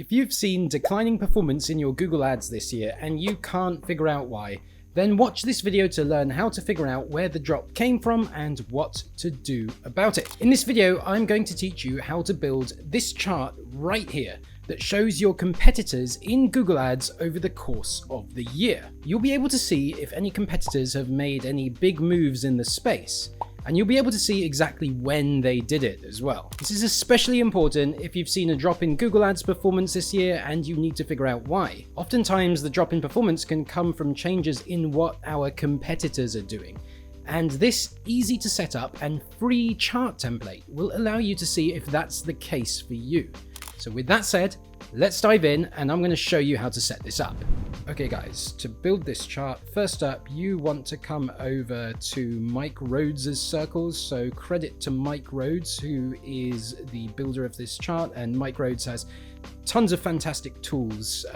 If you've seen declining performance in your Google Ads this year and you can't figure out why, then watch this video to learn how to figure out where the drop came from and what to do about it. In this video, I'm going to teach you how to build this chart right here that shows your competitors in Google Ads over the course of the year. You'll be able to see if any competitors have made any big moves in the space, and you'll be able to see exactly when they did it as well. This is especially important if you've seen a drop in Google Ads performance this year and you need to figure out why. Oftentimes, the drop in performance can come from changes in what our competitors are doing. And this easy to set up and free chart template will allow you to see if that's the case for you. So with that said, let's dive in and I'm going to show you how to set this up. Okay guys, to build this chart, first up you want to come over to Mike Rhodes' circles. So credit to Mike Rhodes, who is the builder of this chart, and Mike Rhodes has tons of fantastic tools,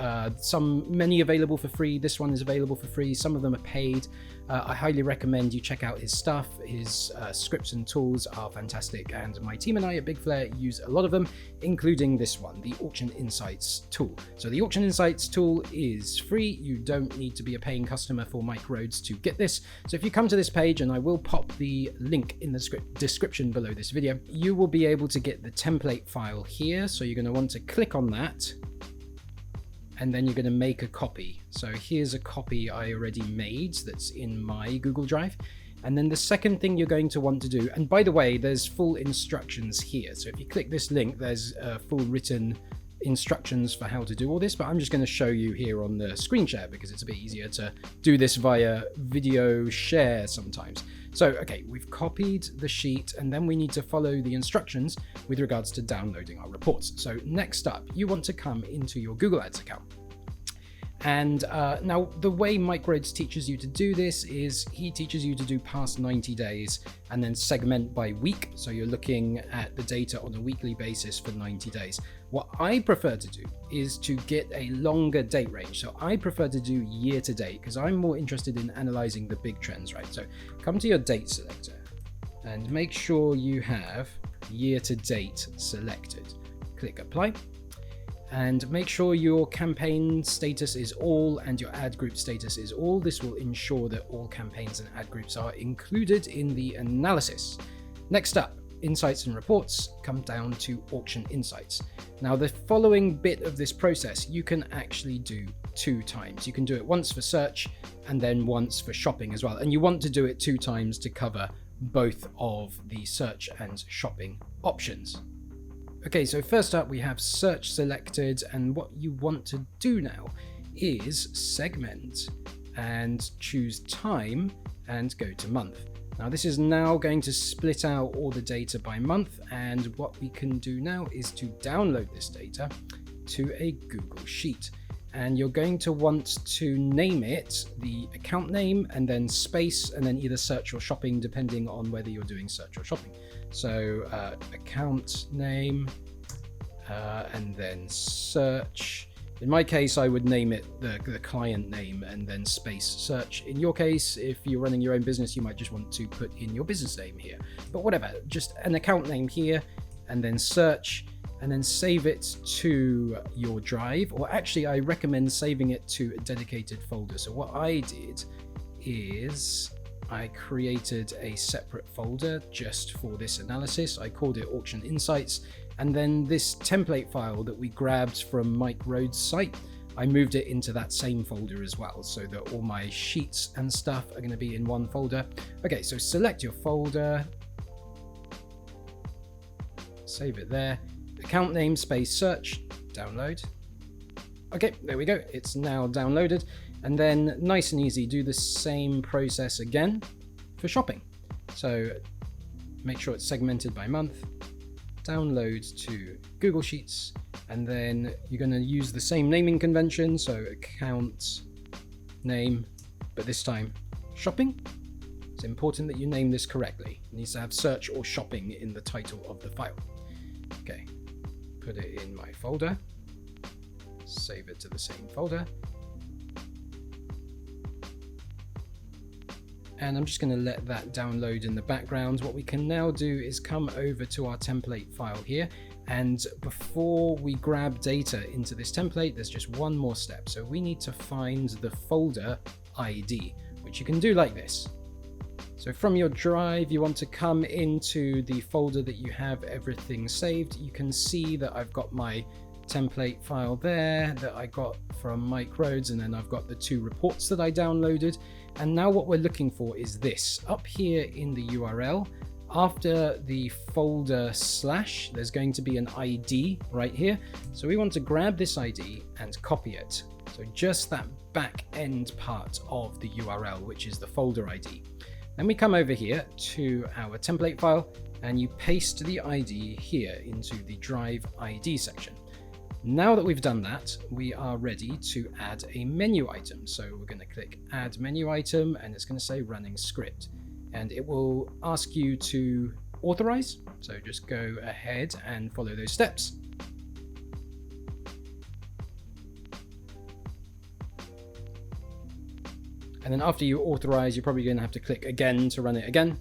many available for free. This one is available for free, some of them are paid. I highly recommend you check out his stuff. His scripts and tools are fantastic, and my team and I at Bigflare use a lot of them, including this one, the Auction Insights tool. So the Auction Insights tool is free. You don't need to be a paying customer for Mike Rhodes to get this. So if you come to this page, and I will pop the link in the description below this video, you will be able to get the template file here. So you're going to want to click on that, and then you're going to make a copy. So here's a copy I already made that's in my Google Drive. And then the second thing you're going to want to do, and by the way, there's full instructions here. So if you click this link, there's full written instructions for how to do all this, but I'm just going to show you here on the screen share because it's a bit easier to do this via video share sometimes. So, okay, we've copied the sheet and then we need to follow the instructions with regards to downloading our reports. So next up, you want to come into your Google Ads account. And now the way Mike Rhodes teaches you to do this is he teaches you to do past 90 days and then segment by week. So you're looking at the data on a weekly basis for 90 days. What I prefer to do is to get a longer date range. So I prefer to do year to date because I'm more interested in analyzing the big trends, right? So come to your date selector and make sure you have year to date selected. Click apply. And make sure your campaign status is all and your ad group status is all. This will ensure that all campaigns and ad groups are included in the analysis. Next up, insights and reports, come down to auction insights. Now the following bit of this process you can actually do 2 times. You can do it once for search and then once for shopping as well. And you want to do it 2 times to cover both of the search and shopping options. Okay, so first up we have search selected, and what you want to do now is segment and choose time and go to month. Now this is now going to split out all the data by month, and what we can do now is to download this data to a Google Sheet. And you're going to want to name it the account name and then space and then either search or shopping depending on whether you're doing search or shopping. So account name and then search. In my case, I would name it the client name and then space search. In your case, if you're running your own business, you might just want to put in your business name here. But whatever, just an account name here and then search. And then save it to your drive, or actually I recommend saving it to a dedicated folder. So what I did is I created a separate folder just for this analysis. I called it Auction Insights, and then this template file that we grabbed from Mike Rhodes' site, I moved it into that same folder as well, so that all my sheets and stuff are going to be in one folder. Okay, so select your folder, save it there. Account name space search, download. Okay, there we go. It's now downloaded. And then nice and easy, do the same process again for shopping. So make sure it's segmented by month, download to Google Sheets, and then you're going to use the same naming convention. So account name, but this time shopping. It's important that you name this correctly. It needs to have search or shopping in the title of the file. Okay. Put it in my folder, save it to the same folder, and I'm just going to let that download in the background. What we can now do is come over to our template file here, And before we grab data into this template, there's just one more step. So we need to find the folder ID, which you can do like this. So from your drive, you want to come into the folder that you have everything saved. You can see that I've got my template file there that I got from Mike Rhodes, and then I've got the 2 reports that I downloaded. And now what we're looking for is this up here in the URL. After the folder / there's going to be an ID right here. So we want to grab this ID and copy it. So just that back end part of the URL, which is the folder ID. Then we come over here to our template file and you paste the ID here into the drive ID section. Now that we've done that, we are ready to add a menu item. So we're going to click add menu item and it's going to say running script. And it will ask you to authorize. So just go ahead and follow those steps. And then after you authorize, you're probably going to have to click again to run it again.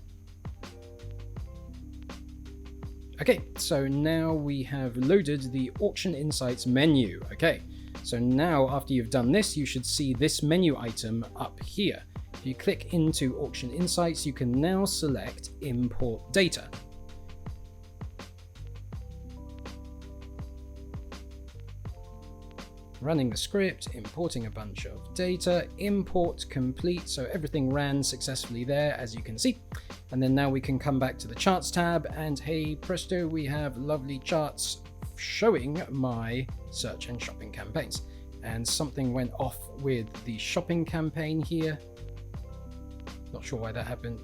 Okay, so now we have loaded the Auction Insights menu. Okay, so now after you've done this, you should see this menu item up here. If you click into Auction Insights, you can now select Import Data. Running the script, importing a bunch of data, import complete. So everything ran successfully there, as you can see. And then now we can come back to the charts tab and hey presto, we have lovely charts showing my search and shopping campaigns. And something went off with the shopping campaign here. Not sure why that happened.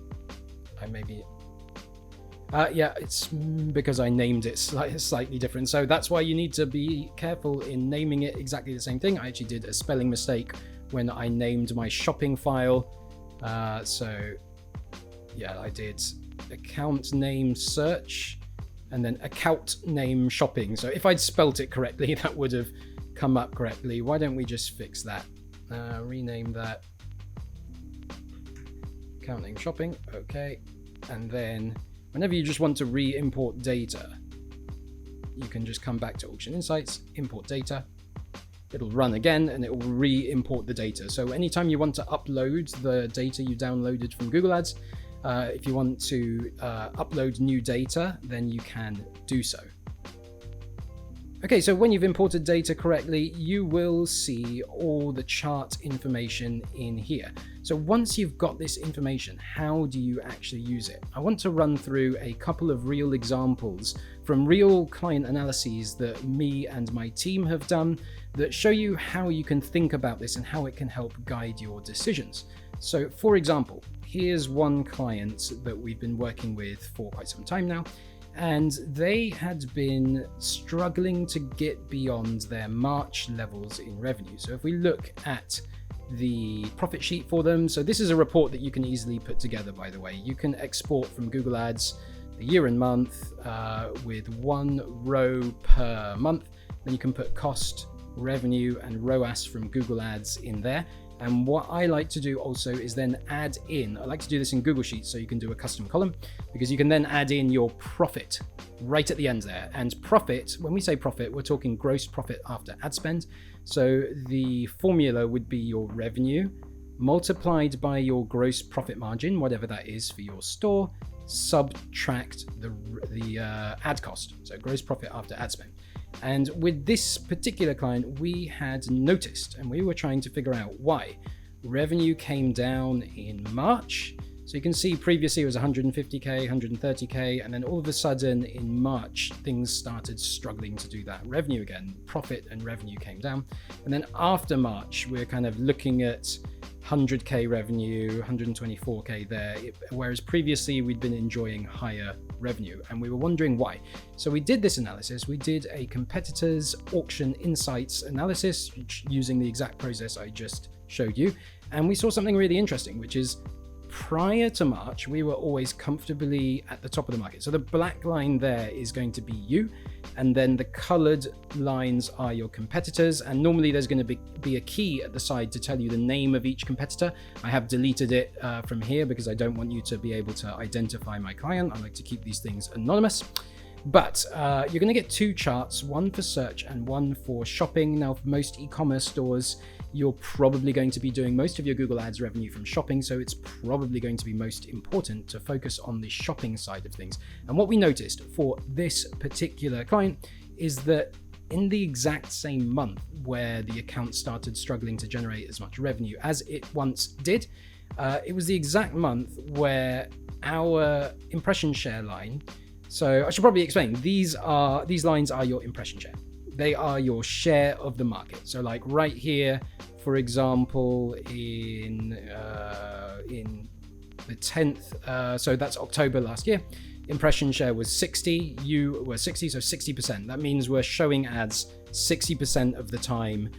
Yeah, it's because I named it slightly different. So that's why you need to be careful in naming it exactly the same thing. I actually did a spelling mistake when I named my shopping file. So yeah, I did account name search and then account name shopping. So if I'd spelt it correctly, that would have come up correctly. Why don't we just fix that? Rename that. Account name shopping. Okay. And then whenever you just want to re-import data, you can just come back to Auction Insights, import data. It'll run again and it will re-import the data. So anytime you want to upload the data you downloaded from Google Ads, if you want to upload new data, then you can do so. Okay, so when you've imported data correctly, you will see all the chart information in here. So once you've got this information, how do you actually use it? I want to run through a couple of real examples from real client analyses that me and my team have done that show you how you can think about this and how it can help guide your decisions. So for example, here's one client that we've been working with for quite some time now. And they had been struggling to get beyond their March levels in revenue. So if we look at the profit sheet for them, so this is a report that you can easily put together, by the way. You can export from Google Ads the year and month with one row per month. Then you can put cost, revenue, and ROAS from Google Ads in there. And what I like to do also is then add in, I like to do this in Google Sheets so you can do a custom column, because you can then add in your profit right at the end there. And profit, when we say profit, we're talking gross profit after ad spend. So the formula would be your revenue multiplied by your gross profit margin, whatever that is for your store, subtract the ad cost. So gross profit after ad spend. And with this particular client, we had noticed, and we were trying to figure out why revenue came down in March. So you can see previously it was 150K, 130K, and then all of a sudden in March, things started struggling to do that revenue again. Profit and revenue came down. And then after March, we're kind of looking at 100K revenue, 124K there, whereas previously we'd been enjoying higher revenue and we were wondering why. So we did this analysis. We did a competitors auction insights analysis using the exact process I just showed you. And we saw something really interesting, which is prior to March, we were always comfortably at the top of the market. So the black line there is going to be you, and then the colored lines are your competitors. And normally there's going to be a key at the side to tell you the name of each competitor. I have deleted it from here because I don't want you to be able to identify my client. I like to keep these things anonymous. But you're going to get two charts, one for search and one for shopping. Now, for most e-commerce stores, you're probably going to be doing most of your Google Ads revenue from shopping, so it's probably going to be most important to focus on the shopping side of things. And what we noticed for this particular client is that in the exact same month where the account started struggling to generate as much revenue as it once did, it was the exact month where our impression share line. So I should probably explain, these lines are your impression share. They are your share of the market. So like right here, for example, in the 10th, so that's October last year, impression share was 60, you were 60, so 60%. That means we're showing ads 60% of the time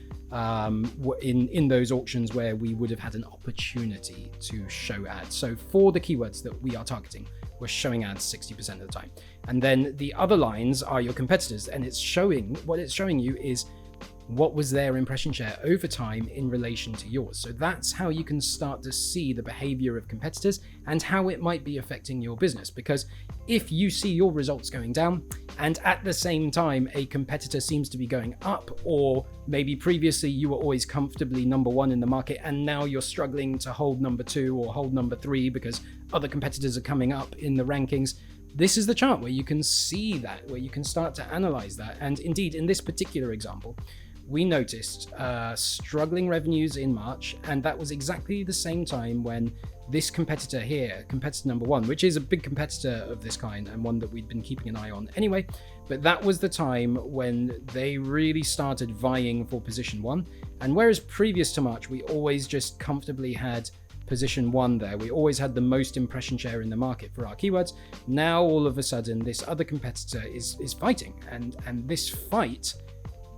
in those auctions where we would have had an opportunity to show ads. So for the keywords that we are targeting, we're showing ads 60% of the time. And then the other lines are your competitors, and what it's showing you is what was their impression share over time in relation to yours. So that's how you can start to see the behavior of competitors and how it might be affecting your business. Because if you see your results going down and at the same time a competitor seems to be going up, or maybe previously you were always comfortably number one in the market and now you're struggling to hold number two or hold number three because other competitors are coming up in the rankings, this is the chart where you can see that, where you can start to analyze that. And indeed, in this particular example, we noticed struggling revenues in March, and that was exactly the same time when this competitor here, competitor number one, which is a big competitor of this kind and one that we'd been keeping an eye on anyway, but that was the time when they really started vying for position one. And whereas previous to March, we always just comfortably had position one there, we always had the most impression share in the market for our keywords. Now all of a sudden this other competitor is fighting, and this fight,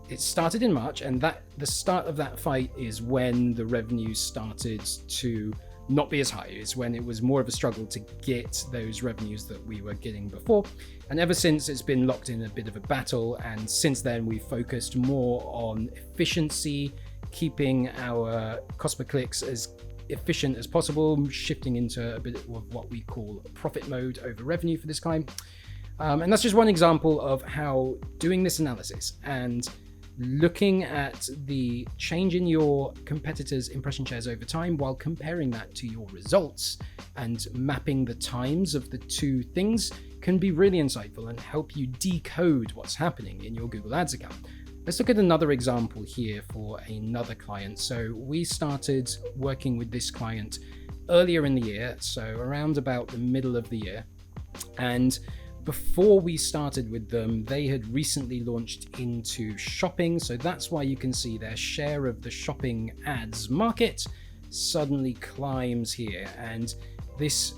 it started in March, and the start of that fight is when the revenues started to not be as high. It's when it was more of a struggle to get those revenues that we were getting before. And ever since, it's been locked in a bit of a battle. And since then, we've focused more on efficiency, keeping our cost per clicks as efficient as possible, shifting into a bit of what we call profit mode over revenue for this client. And that's just one example of how doing this analysis and looking at the change in your competitors' impression shares over time while comparing that to your results and mapping the times of the two things can be really insightful and help you decode what's happening in your Google Ads account. Let's look at another example here for another client. So we started working with this client earlier in the year, so around about the middle of the year. And before we started with them, they had recently launched into shopping. So that's why you can see their share of the shopping ads market suddenly climbs here. And this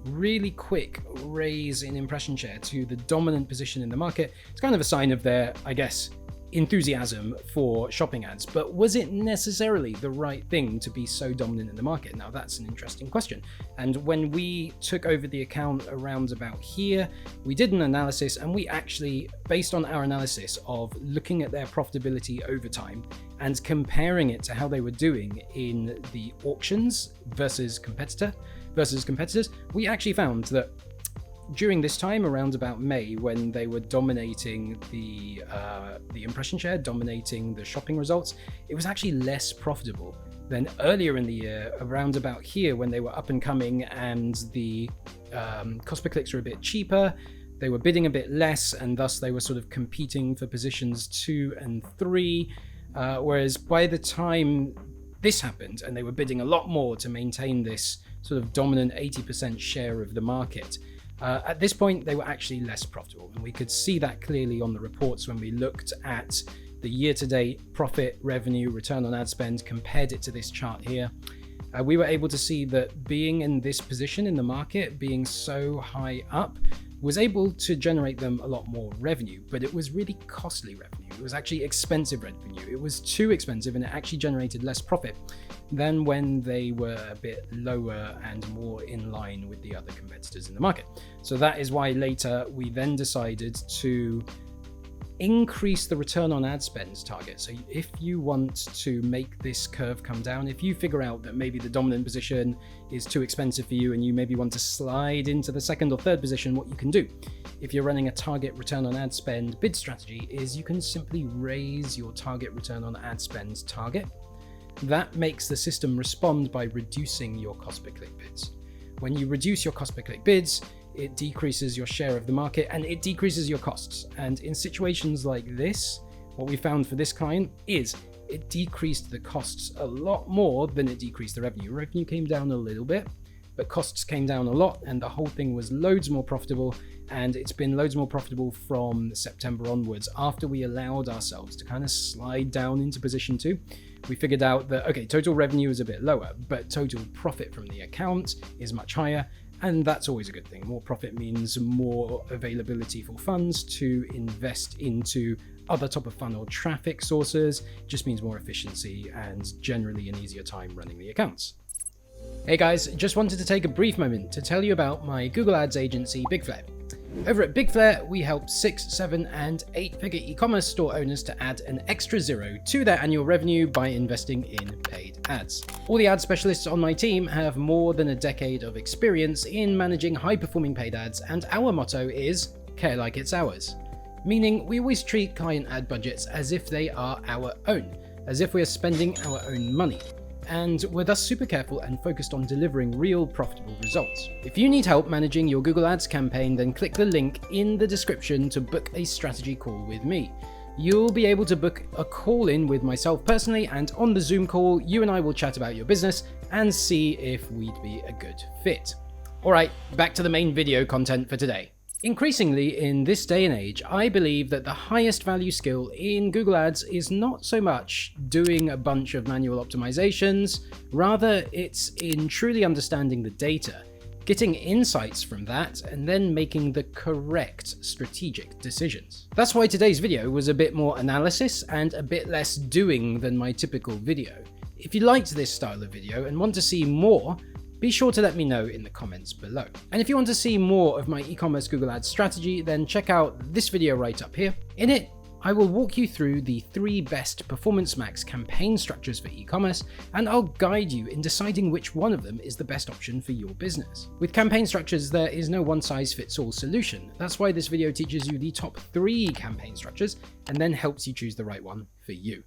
really quick raise in impression share to the dominant position in the market, it's kind of a sign of their, I guess, enthusiasm for shopping ads. But was it necessarily the right thing to be so dominant in the market? Now that's an interesting question. And when we took over the account around about here, we did an analysis, and we actually, based on our analysis of looking at their profitability over time and comparing it to how they were doing in the auctions versus competitors, we actually found that during this time, around about May, when they were dominating the impression share, dominating the shopping results, it was actually less profitable than earlier in the year, around about here, when they were up and coming and the cost per clicks were a bit cheaper. They were bidding a bit less, and thus they were sort of competing for positions 2 and 3. Whereas by the time this happened, and they were bidding a lot more to maintain this sort of dominant 80% share of the market, at this point, they were actually less profitable, and we could see that clearly on the reports when we looked at the year-to-date profit, revenue, return on ad spend, compared it to this chart here. We were able to see that being in this position in the market, being so high up, was able to generate them a lot more revenue, but it was really costly revenue. It was actually expensive revenue. It was too expensive, and it actually generated less profit than when they were a bit lower and more in line with the other competitors in the market. So that is why later we then decided to increase the return on ad spend target. So if you want to make this curve come down, if you figure out that maybe the dominant position is too expensive for you and you maybe want to slide into the second or third position, what you can do if you're running a target return on ad spend bid strategy is you can simply raise your target return on ad spend target. That makes the system respond by reducing your cost per click bids. When you reduce your cost per click bids, it decreases your share of the market and it decreases your costs. And in situations like this, what we found for this client is it decreased the costs a lot more than it decreased the revenue. Revenue came down a little bit, but costs came down a lot and the whole thing was loads more profitable. And it's been loads more profitable from September onwards after we allowed ourselves to kind of slide down into position 2. We figured out that, okay, total revenue is a bit lower, but total profit from the account is much higher. And that's always a good thing. More profit means more availability for funds to invest into other top of funnel traffic sources. It just means more efficiency and generally an easier time running the accounts. Hey guys, just wanted to take a brief moment to tell you about my Google Ads agency, BigFlare. Over at BigFlare, we help 6, 7, and 8-figure e-commerce store owners to add an extra zero to their annual revenue by investing in paid ads. All the ad specialists on my team have more than a decade of experience in managing high-performing paid ads, and our motto is care like it's ours. Meaning we always treat client ad budgets as if they are our own, as if we are spending our own money. And we're thus super careful and focused on delivering real profitable results. If you need help managing your Google Ads campaign, then click the link in the description to book a strategy call with me. You'll be able to book a call in with myself personally, and on the Zoom call, you and I will chat about your business and see if we'd be a good fit. All right, back to the main video content for today. Increasingly in this day and age, I believe that the highest value skill in Google Ads is not so much doing a bunch of manual optimizations, rather it's in truly understanding the data, getting insights from that, and then making the correct strategic decisions. That's why today's video was a bit more analysis and a bit less doing than my typical video. If you liked this style of video and want to see more, be sure to let me know in the comments below. And if you want to see more of my e-commerce Google Ads strategy, then check out this video right up here. In it, I will walk you through the 3 best Performance Max campaign structures for e-commerce, and I'll guide you in deciding which one of them is the best option for your business. With campaign structures, there is no one-size-fits-all solution. That's why this video teaches you the top 3 campaign structures and then helps you choose the right one for you.